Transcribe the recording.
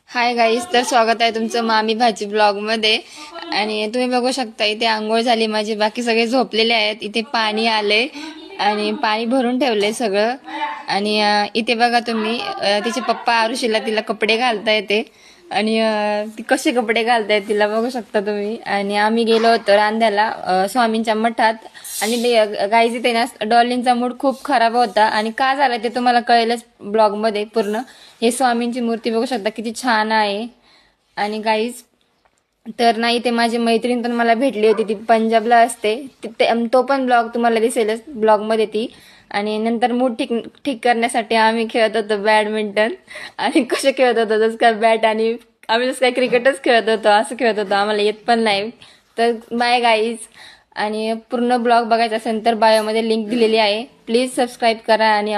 Hi guys, तर स्वागत आहे तुमचं मामी भाजी ब्लॉगमध्ये. आणि तुम्ही बघू शकता इथे आंघोळ झाली माझी, बाकी सगळे झोपलेले आहेत. इथे पाणी आले आणि पाणी भरून ठेवले सगळं. आणि इथे बघा तुम्ही, तिचे पप्पा आरुषीला तिला कपडे घालता येते आणि ती कसे कपडे घालतायत तिला बघू शकता तुम्ही. आणि आम्ही गेलो होतो रांध्याला स्वामींच्या मठात. आणि गाईज इथे ना डॉलींचा मूड खूप खराब होता. आणि का झाला ते तुम्हाला कळेलच ब्लॉगमध्ये पूर्ण. हे स्वामींची मूर्ती बघू शकता किती छान आहे. आणि गाईज तर ना इथे माझी मैत्रीण पण मला भेटली होती, ती पंजाबला असते. तो पण ब्लॉग तुम्हाला दिसेलच ब्लॉगमध्ये ती. आणि नंतर मूड ठीक ठीक करण्यासाठी आम्ही खेळत होतो बॅडमिंटन. आणि कसे खेळत होतो जसं काय बॅट, आणि आम्ही जसं काय क्रिकेटच खेळत होतो, असं खेळत होतो, आम्हाला येत पण नाही. तर बाय गाईज. आणि पूर्ण ब्लॉग बघायचा असेल तर बायोमध्ये लिंक दिलेली आहे, प्लीज सबस्क्राईब करा. आणि